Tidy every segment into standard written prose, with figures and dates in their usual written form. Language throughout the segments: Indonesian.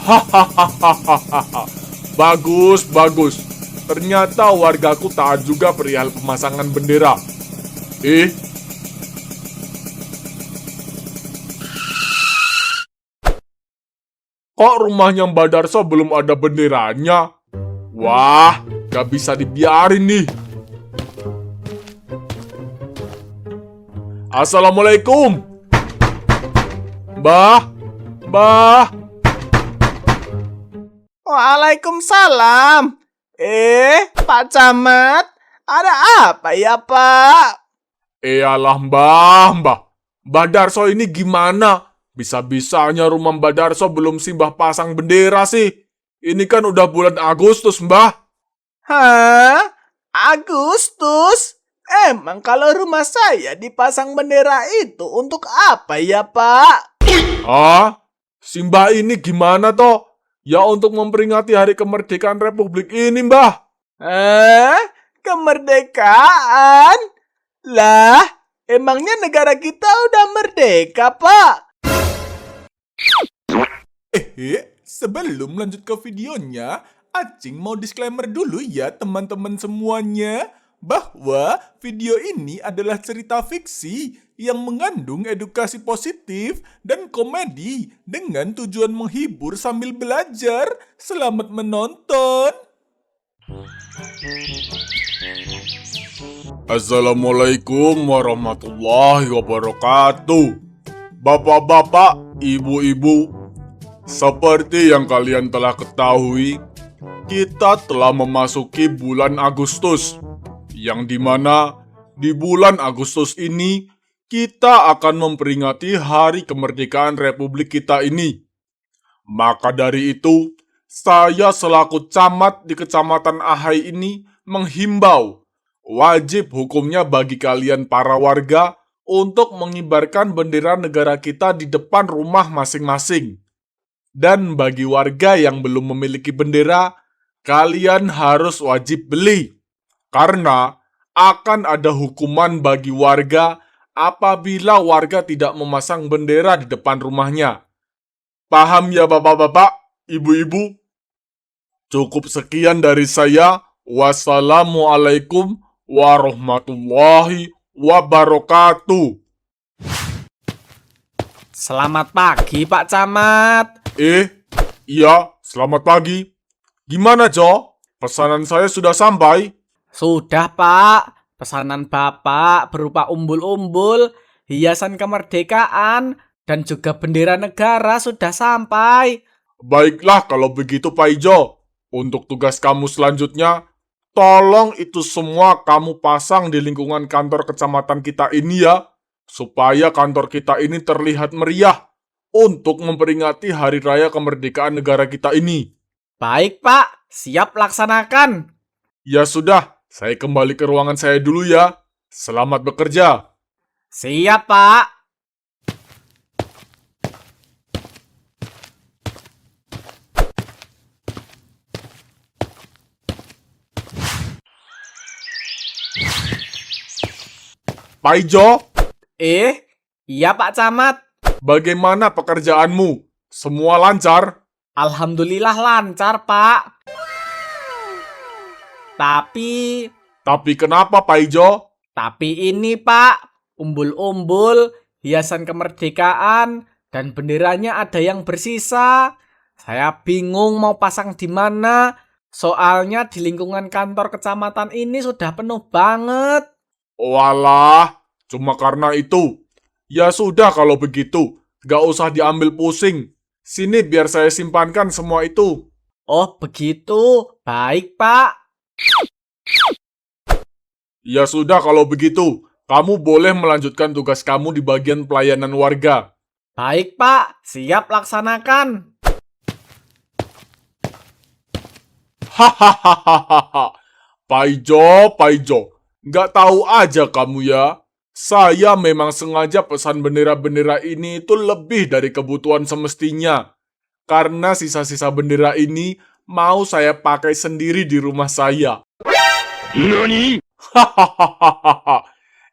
Hahaha. Bagus, bagus. Ternyata wargaku taat juga perihal pemasangan bendera. Kok rumahnya Mbak Darso belum ada benderanya? Wah, gak bisa dibiarin nih. Assalamualaikum. Mbah, Mbah. Waalaikumsalam. Pak Camat, ada apa ya, Pak? Alah Mbah Darso ini gimana? Bisa-bisanya rumah Mbak Darso belum simbah pasang bendera sih. Ini kan udah bulan Agustus, Mbah. Hah? Agustus? Emang kalau rumah saya dipasang bendera itu untuk apa ya, Pak? Simbah ini gimana toh? Ya untuk memperingati hari kemerdekaan Republik ini, Mbah. Kemerdekaan? Lah, emangnya negara kita udah merdeka, Pak? Sebelum lanjut ke videonya, Acing mau disclaimer dulu ya teman-teman semuanya, bahwa video ini adalah cerita fiksi yang mengandung edukasi positif dan komedi dengan tujuan menghibur sambil belajar. Selamat menonton. Assalamualaikum warahmatullahi wabarakatuh. Bapak-bapak, ibu-ibu, seperti yang kalian telah ketahui, kita telah memasuki bulan Agustus, yang dimana di bulan Agustus ini kita akan memperingati hari kemerdekaan Republik kita ini. Maka dari itu, saya selaku camat di Kecamatan Ahai ini menghimbau, wajib hukumnya bagi kalian para warga untuk mengibarkan bendera negara kita di depan rumah masing-masing. Dan bagi warga yang belum memiliki bendera, kalian harus wajib beli. Karena akan ada hukuman bagi warga apabila warga tidak memasang bendera di depan rumahnya. Paham ya bapak-bapak, ibu-ibu? Cukup sekian dari saya. Wassalamualaikum warahmatullahi wabarakatuh. Selamat pagi, Pak Camat. Iya, selamat pagi. Gimana, Jo? Pesanan saya sudah sampai? Sudah, Pak. Pesanan Bapak berupa umbul-umbul, hiasan kemerdekaan, dan juga bendera negara sudah sampai. Baiklah kalau begitu, Pak Ijo. Untuk tugas kamu selanjutnya, tolong itu semua kamu pasang di lingkungan kantor kecamatan kita ini ya, supaya kantor kita ini terlihat meriah untuk memperingati Hari Raya Kemerdekaan negara kita ini. Baik, Pak. Siap laksanakan. Ya sudah, saya kembali ke ruangan saya dulu ya. Selamat bekerja. Siap, Pak. Pak Ijo, Iya, Pak Camat. bagaimana pekerjaanmu? Semua lancar? Alhamdulillah lancar, Pak. Tapi Kenapa, Pak Ijo? ini, Pak, umbul-umbul, hiasan kemerdekaan, dan benderanya ada yang bersisa. Saya bingung mau pasang di mana. Soalnya di lingkungan kantor kecamatan ini sudah penuh banget. Walah, cuma karena itu. Ya sudah kalau begitu, gak usah diambil pusing. Sini biar saya simpankan semua itu. Oh, begitu. Baik, Pak. Ya sudah kalau begitu, kamu boleh melanjutkan tugas kamu di bagian pelayanan warga. Baik, Pak. Siap laksanakan. Hahaha, Pak Ijo, nggak tahu aja kamu ya. Saya memang sengaja pesan bendera-bendera ini itu lebih dari kebutuhan semestinya. Karena sisa-sisa bendera ini mau saya pakai sendiri di rumah saya. NANI? Hahaha,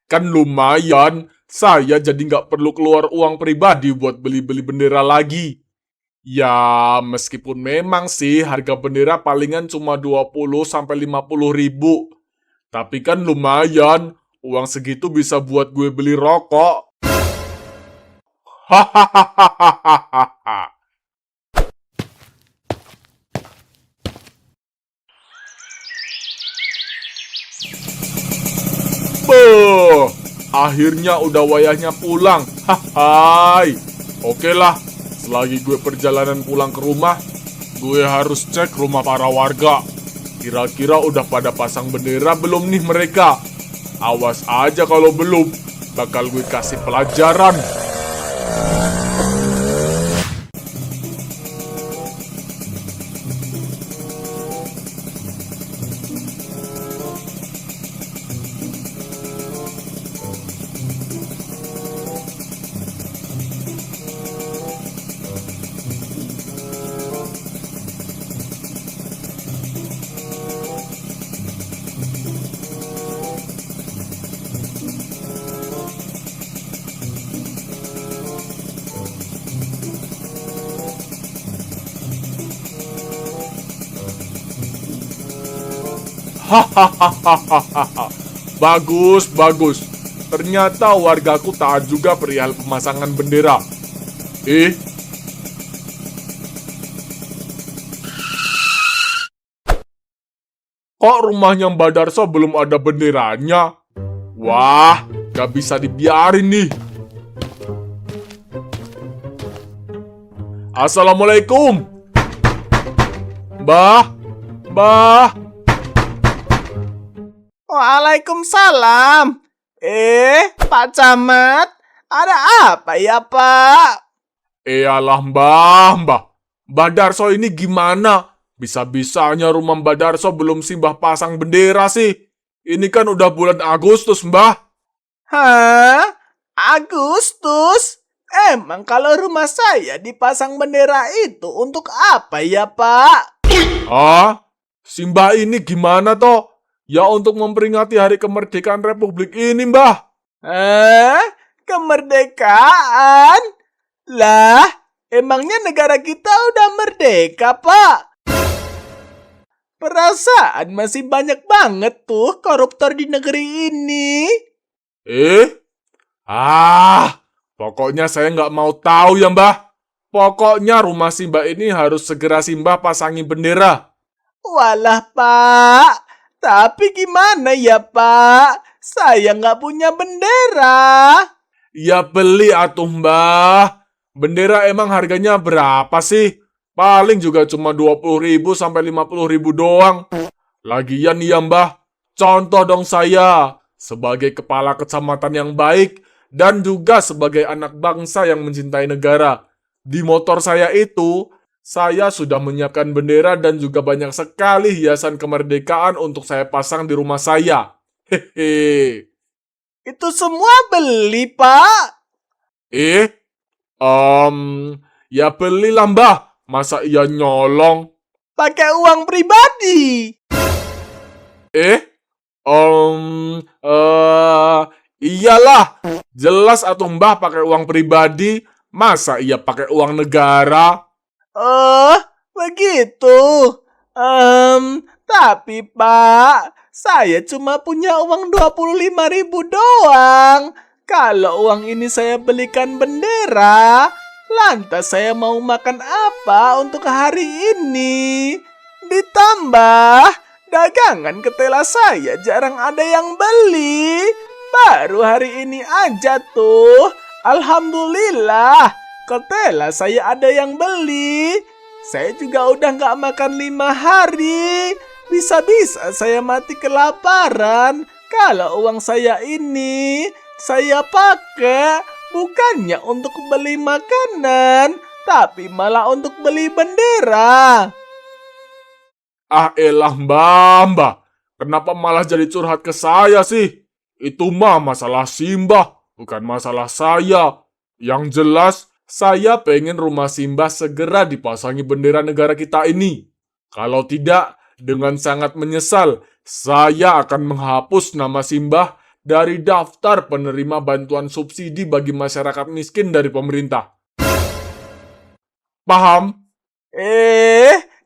kan lumayan. Saya jadi nggak perlu keluar uang pribadi buat beli-beli bendera lagi. Ya, meskipun memang sih harga bendera palingan cuma 20 sampai 50 ribu. Tapi kan lumayan, uang segitu bisa buat gue beli rokok. Hahaha. Beuh, akhirnya udah wayahnya pulang. Hai. Oke lah, selagi gue perjalanan pulang ke rumah, gue harus cek rumah para warga. Kira-kira udah pada pasang bendera belum nih mereka? Awas aja kalau belum, bakal gue kasih pelajaran. Hahaha. Bagus, bagus. Ternyata wargaku taat juga perihal pemasangan bendera. Kok rumahnya Mbak Darso belum ada benderanya? Wah, gak bisa dibiarin nih. Assalamualaikum. Mbah, Mbah. Waalaikumsalam. Pak Camat, ada apa ya, Pak? Alah Mbah. Mbah Darso ini gimana? Bisa-bisanya rumah Mbah Darso belum sih Mbah pasang bendera sih? Ini kan udah bulan Agustus, Mbah. Hah? Agustus? Emang kalau rumah saya dipasang bendera itu untuk apa ya, Pak? Hah? Si Mbah ini gimana toh? Ya untuk memperingati hari kemerdekaan Republik ini, Mbah. Kemerdekaan? Lah, emangnya negara kita udah merdeka, Pak? Perasaan masih banyak banget tuh koruptor di negeri ini. Pokoknya saya nggak mau tahu ya, Mbah. Pokoknya rumah si Mbah ini harus segera si Mbah pasangi bendera. Walah, Pak. Tapi gimana ya, Pak? Saya nggak punya bendera. Ya beli atuh, Mbah. Bendera emang harganya berapa sih? Paling juga cuma 20 ribu sampai 50 ribu doang. Lagian ya, Mbah. Contoh dong saya. Sebagai kepala kecamatan yang baik dan juga sebagai anak bangsa yang mencintai negara. Di motor saya itu, saya sudah menyiapkan bendera dan juga banyak sekali hiasan kemerdekaan untuk saya pasang di rumah saya. Hehe. Itu semua beli, Pak. Ya belilah, Mbah. Masa iya nyolong? Pakai uang pribadi. Iyalah. Jelas atuh Mbah pakai uang pribadi. Masa iya pakai uang negara? Oh, begitu. Tapi Pak, saya cuma punya uang 25 ribu doang. Kalau uang ini saya belikan bendera, lantas saya mau makan apa untuk hari ini? Ditambah, dagangan ketela saya jarang ada yang beli. Baru hari ini aja tuh, alhamdulillah, ketela saya ada yang beli. Saya juga udah gak makan 5 hari. Bisa-bisa saya mati kelaparan kalau uang saya ini saya pakai bukannya untuk beli makanan, tapi malah untuk beli bendera. Elah Mbah. Kenapa malah jadi curhat ke saya sih? Itu mah masalah Simbah, bukan masalah saya. Yang jelas, saya pengen rumah Simbah segera dipasangi bendera negara kita ini. Kalau tidak, dengan sangat menyesal, saya akan menghapus nama Simbah dari daftar penerima bantuan subsidi bagi masyarakat miskin dari pemerintah. Paham?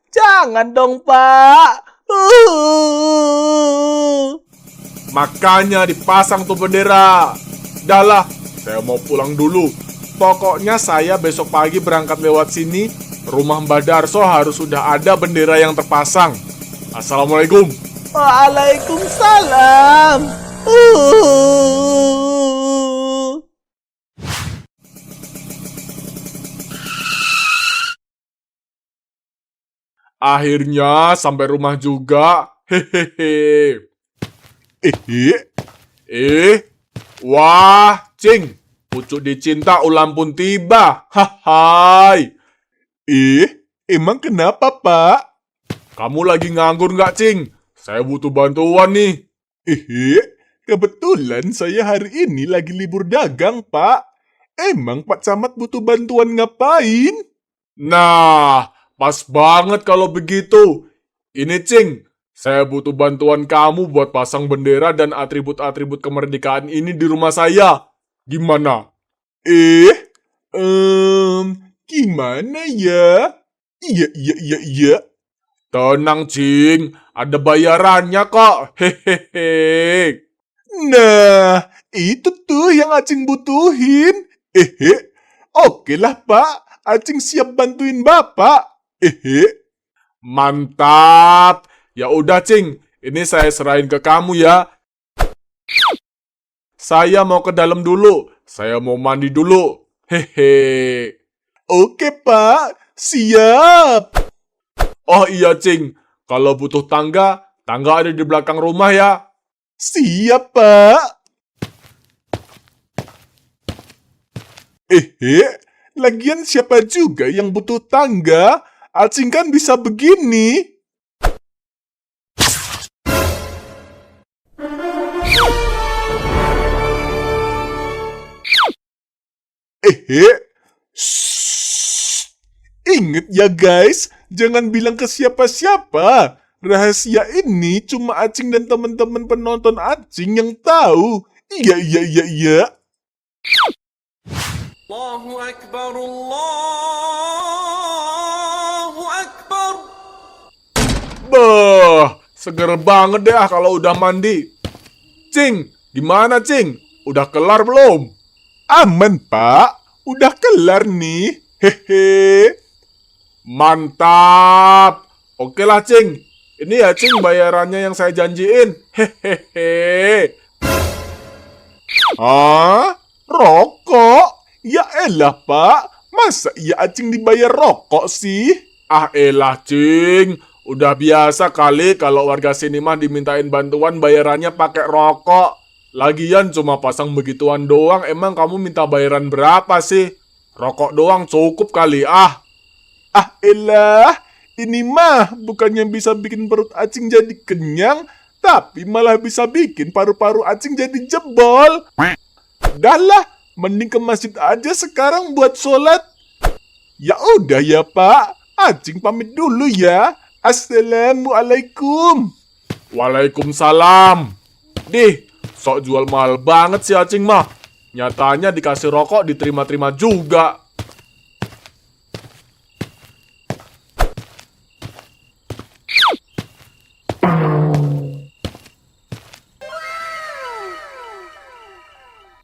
Jangan dong, Pak. Makanya dipasang tuh bendera. Dahlah, saya mau pulang dulu. Pokoknya saya besok pagi berangkat lewat sini. Rumah Mbah Darso harus sudah ada bendera yang terpasang. Assalamualaikum. Waalaikumsalam. Akhirnya sampai rumah juga. Hehehe. Wah, Cing. Pucuk dicinta ulam pun tiba. Hahai. Emang kenapa, Pak? Kamu lagi nganggur nggak, Cing? Saya butuh bantuan nih. Kebetulan saya hari ini lagi libur dagang, Pak. Emang Pak Camat butuh bantuan ngapain? Nah, pas banget kalau begitu. Ini, Cing. Saya butuh bantuan kamu buat pasang bendera dan atribut-atribut kemerdekaan ini di rumah saya. Gimana? Gimana ya? Iya. Tenang, Cing. Ada bayarannya kok. Hehehe. Nah, itu tuh yang Acing butuhin. Oke lah, Pak. Acing siap bantuin Bapak. Mantap. Ya udah, Cing. Ini saya serahin ke kamu ya. Saya mau ke dalam dulu. Saya mau mandi dulu. Hehe. Oke, Pak. Siap. Oh iya, Cing. Kalau butuh tangga ada di belakang rumah ya. Siap, Pak. Lagian siapa juga yang butuh tangga? Acing kan bisa begini. Shh. Ingat ya guys, jangan bilang ke siapa-siapa. Rahasia ini cuma Acing dan teman-teman penonton Acing yang tahu. Iya. Allahu Akbar, Allahu Akbar. Bah, seger banget deh kalau udah mandi. Cing, gimana, Cing? Udah kelar belum? Aman, Pak. Udah kelar nih. Hehe. Mantap. Oke lah, Cing. Ini ya, Cing, bayarannya yang saya janjiin. Hehehe. Hah? Rokok? Ya elah, Pak. Masa iya Acing dibayar rokok sih? Ah elah, Cing. Udah biasa kali kalau warga sini mah dimintain bantuan bayarannya pakai rokok. Lagian cuma pasang begituan doang, emang kamu minta bayaran berapa sih? Rokok doang cukup kali, ah. Ah elah, ini mah bukannya bisa bikin perut Acing jadi kenyang, tapi malah bisa bikin paru-paru Acing jadi jebol. Dah lah, mending ke masjid aja sekarang buat sholat. Ya udah ya, Pak. Acing pamit dulu ya. Assalamualaikum. Waalaikumsalam. Dih, sok jual mahal banget si Acing mah. Nyatanya dikasih rokok diterima-terima juga.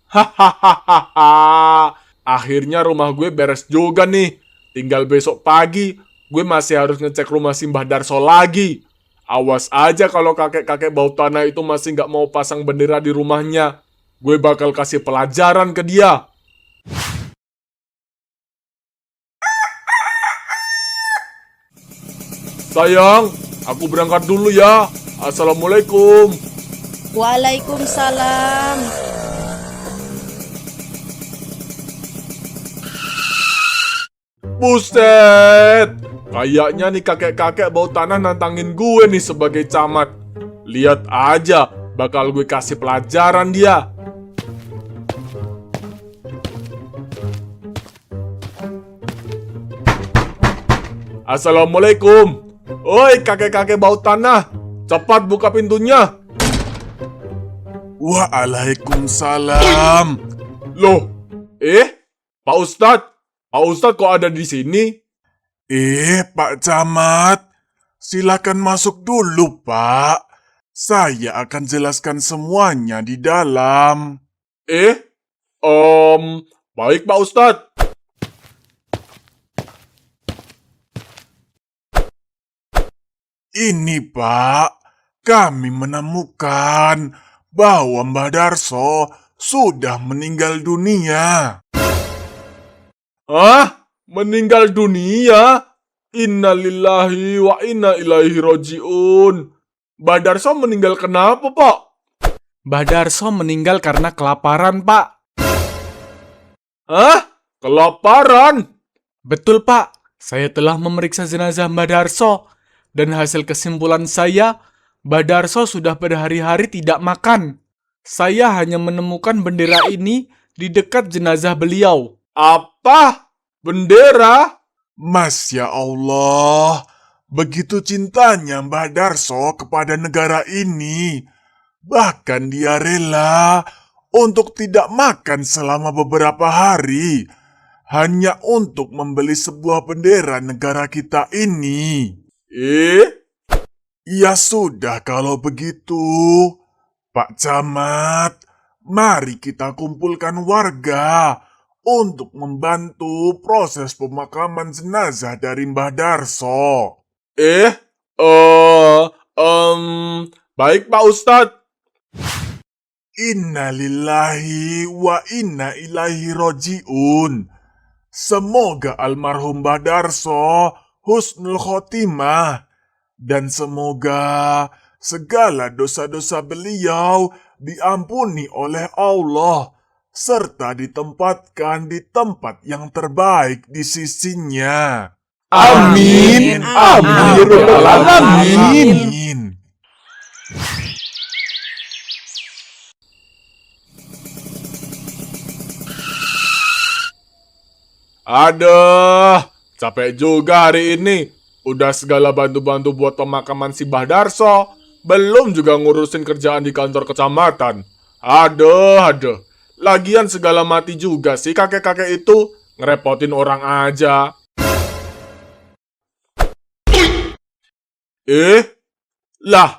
Hahaha. Akhirnya rumah gue beres juga nih. Tinggal besok pagi gue masih harus ngecek rumah Simbah Darso lagi. Awas aja kalau kakek-kakek bau tanah itu masih nggak mau pasang bendera di rumahnya. Gue bakal kasih pelajaran ke dia. Sayang, aku berangkat dulu ya. Assalamualaikum. Waalaikumsalam. Buset! Kayaknya nih kakek-kakek bau tanah nantangin gue nih sebagai camat. Lihat aja, bakal gue kasih pelajaran dia. Assalamualaikum. Oi kakek-kakek bau tanah, cepat buka pintunya. Waalaikumsalam. Loh, Pak Ustadz? Pak Ustadz kok ada di sini? Pak Camat, silakan masuk dulu, Pak. Saya akan jelaskan semuanya di dalam. Baik Pak Ustadz. Ini Pak, kami menemukan bahwa Mbah Darso sudah meninggal dunia. Meninggal dunia? Innalillahi wa inna ilaihi roji'un. Mbah Darso meninggal kenapa, Pak? Mbah Darso meninggal karena kelaparan, Pak. Kelaparan? Betul, Pak. Saya telah memeriksa jenazah Mbah Darso. Dan hasil kesimpulan saya, Mbah Darso sudah berhari-hari tidak makan. Saya hanya menemukan bendera ini di dekat jenazah beliau. Apa? Bendera? Masya Allah, begitu cintanya Mbah Darso kepada negara ini. Bahkan dia rela untuk tidak makan selama beberapa hari, hanya untuk membeli sebuah bendera negara kita ini. Ya sudah kalau begitu, Pak Camat, mari kita kumpulkan warga untuk membantu proses pemakaman jenazah dari Mbah Darso. Baik Pak Ustadz. Innalillahi wa inna ilaihi roji'un. Semoga almarhum Mbah Darso husnul khotimah. Dan semoga segala dosa-dosa beliau diampuni oleh Allah, serta ditempatkan di tempat yang terbaik di sisinya. Amin. Amin. Amin. Aduh, capek juga hari ini. Udah segala bantu-bantu buat pemakaman si Mbah Darso, belum juga ngurusin kerjaan di kantor kecamatan. Aduh. Lagian segala mati juga sih kakek-kakek itu, ngerepotin orang aja. Lah,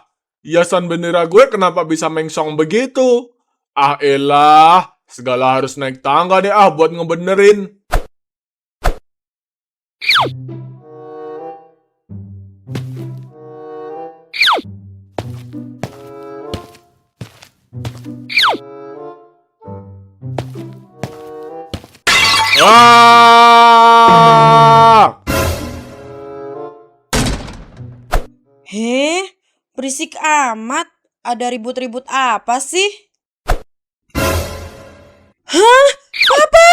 hiasan bendera gue kenapa bisa mengsong begitu? Elah, segala harus naik tangga deh buat ngebenerin. Berisik amat. Ada ribut-ribut apa sih? Hah? Apa?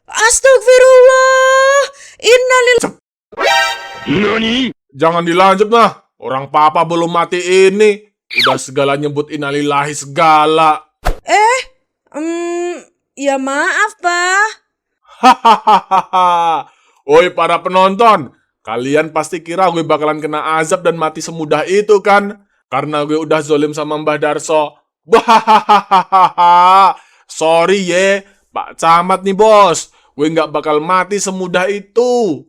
Astagfirullah. Innalillahi. NANI? Jangan dilanjut nah. Orang papa belum mati ini. Udah segala nyebut innalillahi segala. Ya maaf, Pak. Hahaha. Oi para penonton, kalian pasti kira gue bakalan kena azab dan mati semudah itu kan? Karena gue udah zolim sama Mbah Darso. Hahaha. Sorry ye, Pak Camat nih bos. Gue nggak bakal mati semudah itu.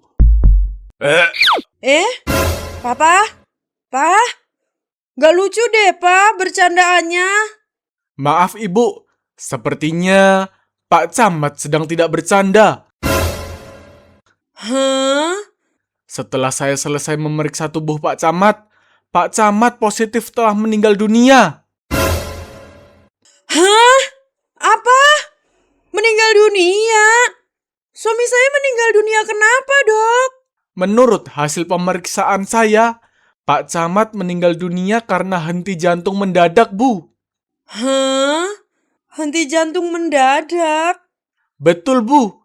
Papa? Pak? Gak lucu deh, Pak, bercandaannya. Maaf, Ibu. Sepertinya Pak Camat sedang tidak bercanda. Setelah saya selesai memeriksa tubuh Pak Camat positif telah meninggal dunia. Apa? Meninggal dunia? Suami saya meninggal dunia kenapa, Dok? Menurut hasil pemeriksaan saya, Pak Camat meninggal dunia karena henti jantung mendadak, Bu. Henti jantung mendadak? Betul, Bu.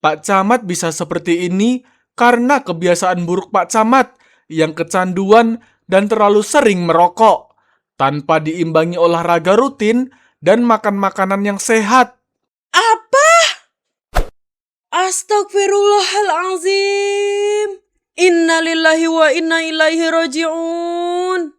Pak Camat bisa seperti ini karena kebiasaan buruk Pak Camat yang kecanduan dan terlalu sering merokok, tanpa diimbangi olahraga rutin dan makan makanan yang sehat. Apa? Astagfirullahalazim. Innalillahi wa inna ilaihi roji'un.